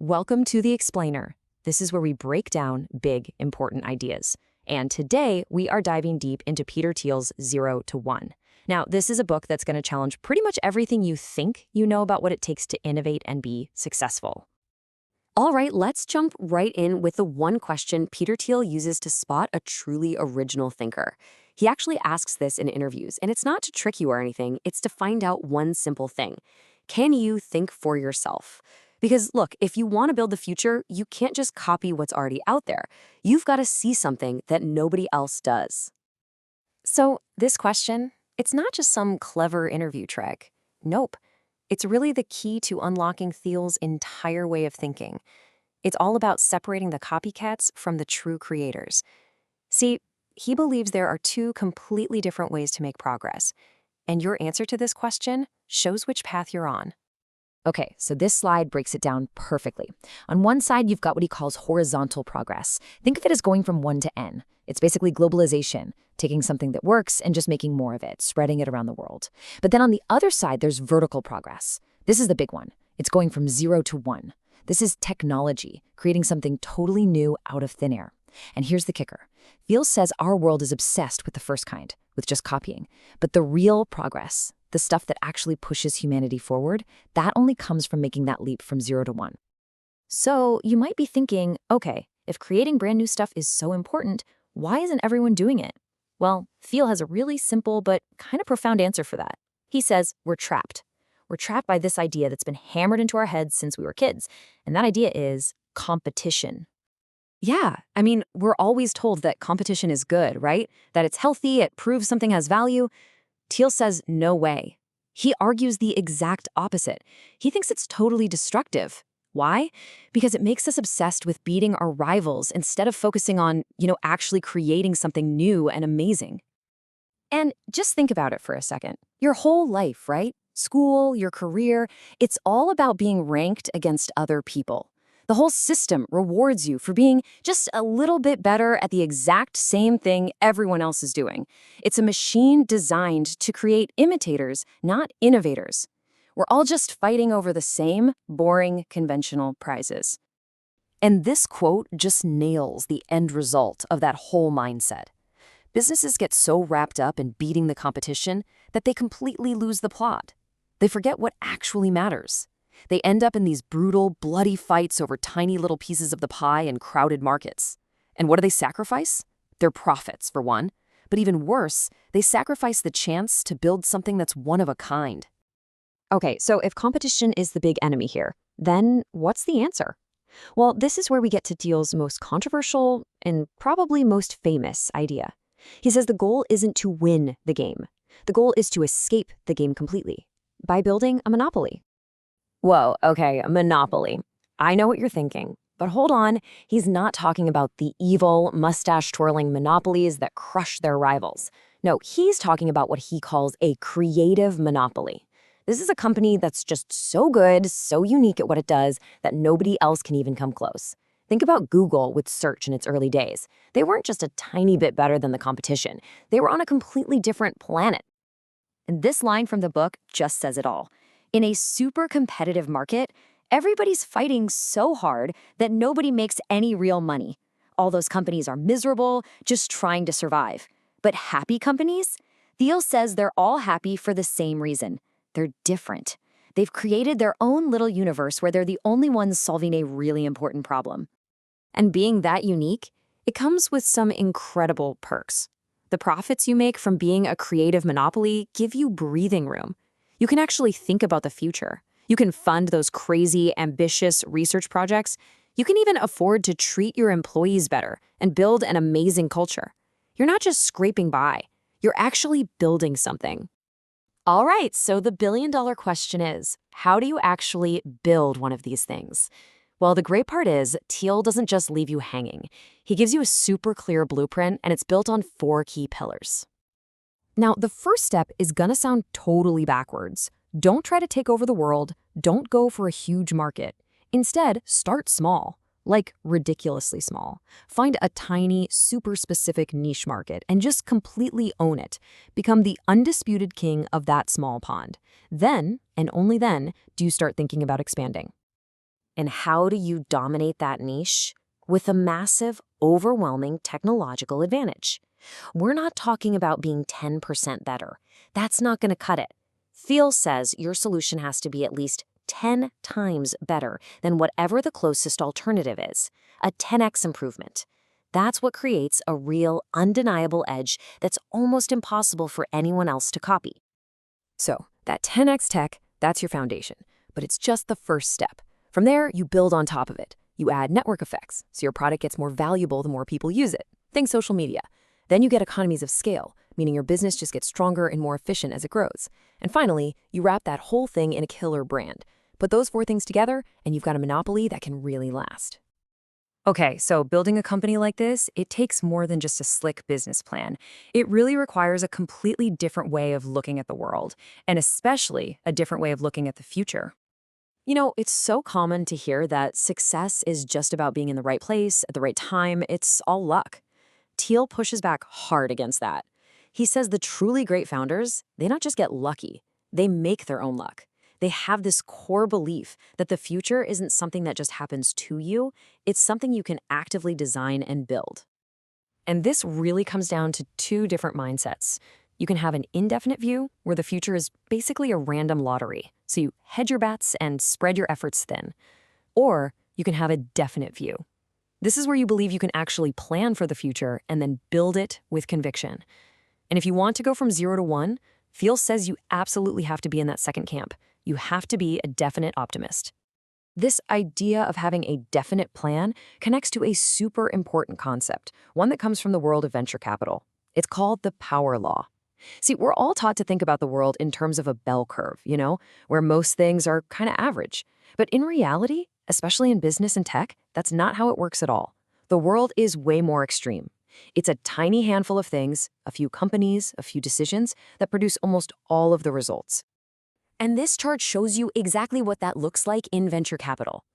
Welcome to The Explainer. This is where we break down big, important ideas. And today, we are diving deep into Peter Thiel's 0 to 1. Now, this is a book that's going to challenge pretty much everything you think you know about what it takes to innovate and be successful. All right, let's jump right in with the one question Peter Thiel uses to spot a truly original thinker. He actually asks this in interviews, and it's not to trick you or anything, it's to find out one simple thing. Can you think for yourself? Because look, if you want to build the future, you can't just copy what's already out there. You've got to see something that nobody else does. So this question, it's not just some clever interview trick. Nope. It's really the key to unlocking Thiel's entire way of thinking. It's all about separating the copycats from the true creators. See, he believes there are two completely different ways to make progress. And your answer to this question shows which path you're on. Okay, so this slide breaks it down perfectly. On one side, you've got what he calls horizontal progress. Think of it as going from 1 to N. It's basically globalization, taking something that works and just making more of it, spreading it around the world. But then on the other side, there's vertical progress. This is the big one. It's going from 0 to 1. This is technology, creating something totally new out of thin air. And here's the kicker. Thiel says our world is obsessed with the first kind, with just copying. But the real progress, the stuff that actually pushes humanity forward, that only comes from making that leap from 0 to 1. So you might be thinking, okay, if creating brand new stuff is so important, why isn't everyone doing it? Well, Thiel has a really simple but kind of profound answer for that. He says we're trapped. We're trapped by this idea that's been hammered into our heads since we were kids. And that idea is competition. Yeah, I mean, we're always told that competition is good, right? That it's healthy, it proves something has value. Thiel says no way. He argues the exact opposite. He thinks it's totally destructive. Why? Because it makes us obsessed with beating our rivals instead of focusing on, actually creating something new and amazing. And just think about it for a second. Your whole life, right? School, your career, it's all about being ranked against other people. The whole system rewards you for being just a little bit better at the exact same thing everyone else is doing. It's a machine designed to create imitators, not innovators. We're all just fighting over the same boring, conventional prizes. And this quote just nails the end result of that whole mindset. Businesses get so wrapped up in beating the competition that they completely lose the plot. They forget what actually matters. They end up in these brutal, bloody fights over tiny little pieces of the pie in crowded markets. And what do they sacrifice? Their profits, for one. But even worse, they sacrifice the chance to build something that's one of a kind. Okay, so if competition is the big enemy here, then what's the answer? Well, this is where we get to Thiel's most controversial and probably most famous idea. He says the goal isn't to win the game. The goal is to escape the game completely by building a monopoly. Whoa, okay, a monopoly. I know what you're thinking, but hold on, he's not talking about the evil, mustache-twirling monopolies that crush their rivals. No, he's talking about what he calls a creative monopoly. This is a company that's just so good, so unique at what it does, that nobody else can even come close. Think about Google with search in its early days. They weren't just a tiny bit better than the competition. They were on a completely different planet. And this line from the book just says it all. In a super competitive market, everybody's fighting so hard that nobody makes any real money. All those companies are miserable, just trying to survive. But happy companies? Thiel says they're all happy for the same reason. They're different. They've created their own little universe where they're the only ones solving a really important problem. And being that unique, it comes with some incredible perks. The profits you make from being a creative monopoly give you breathing room. You can actually think about the future. You can fund those crazy, ambitious research projects. You can even afford to treat your employees better and build an amazing culture. You're not just scraping by. You're actually building something. All right, so the billion-dollar question is, how do you actually build one of these things? Well, the great part is, Thiel doesn't just leave you hanging. He gives you a super clear blueprint, and it's built on 4 key pillars. Now, the first step is gonna sound totally backwards. Don't try to take over the world. Don't go for a huge market. Instead, start small, like ridiculously small. Find a tiny, super specific niche market and just completely own it. Become the undisputed king of that small pond. Then, and only then, do you start thinking about expanding. And how do you dominate that niche? With a massive, overwhelming technological advantage. We're not talking about being 10% better. That's not going to cut it. Thiel says your solution has to be at least 10 times better than whatever the closest alternative is, a 10x improvement. That's what creates a real, undeniable edge that's almost impossible for anyone else to copy. So, that 10x tech, that's your foundation, but it's just the first step. From there, you build on top of it. You add network effects, so your product gets more valuable the more people use it. Think social media. Then you get economies of scale, meaning your business just gets stronger and more efficient as it grows. And finally, you wrap that whole thing in a killer brand. Put those 4 things together, and you've got a monopoly that can really last. Okay, so building a company like this, it takes more than just a slick business plan. It really requires a completely different way of looking at the world, and especially a different way of looking at the future. It's so common to hear that success is just about being in the right place at the right time. It's all luck. Thiel pushes back hard against that. He says the truly great founders, they not just get lucky, they make their own luck. They have this core belief that the future isn't something that just happens to you, it's something you can actively design and build. And this really comes down to 2 different mindsets. You can have an indefinite view, where the future is basically a random lottery, so you hedge your bets and spread your efforts thin. Or you can have a definite view. This is where you believe you can actually plan for the future and then build it with conviction. And if you want to go from 0 to 1, Thiel says you absolutely have to be in that second camp. You have to be a definite optimist. This idea of having a definite plan connects to a super important concept, one that comes from the world of venture capital. It's called the power law. See, we're all taught to think about the world in terms of a bell curve, where most things are kind of average. But in reality, especially in business and tech, that's not how it works at all. The world is way more extreme. It's a tiny handful of things, a few companies, a few decisions, that produce almost all of the results. And this chart shows you exactly what that looks like in venture capital.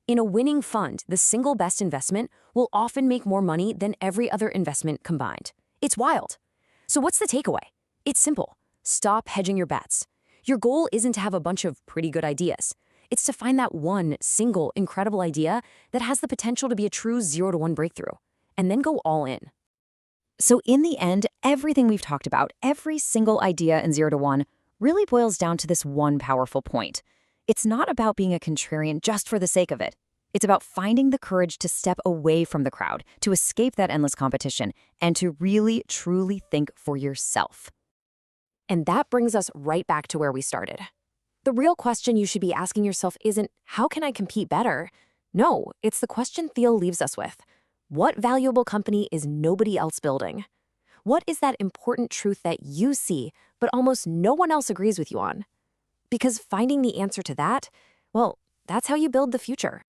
In a winning fund, the single best investment will often make more money than every other investment combined. It's wild. So what's the takeaway? It's simple. Stop hedging your bets. Your goal isn't to have a bunch of pretty good ideas. It's to find that one single incredible idea that has the potential to be a true 0 to 1 breakthrough, and then go all in. So in the end, everything we've talked about, every single idea in 0 to 1, really boils down to this one powerful point. It's not about being a contrarian just for the sake of it. It's about finding the courage to step away from the crowd, to escape that endless competition, and to really, truly think for yourself. And that brings us right back to where we started. The real question you should be asking yourself isn't, how can I compete better? No, it's the question Thiel leaves us with. What valuable company is nobody else building? What is that important truth that you see, but almost no one else agrees with you on? Because finding the answer to that, well, that's how you build the future.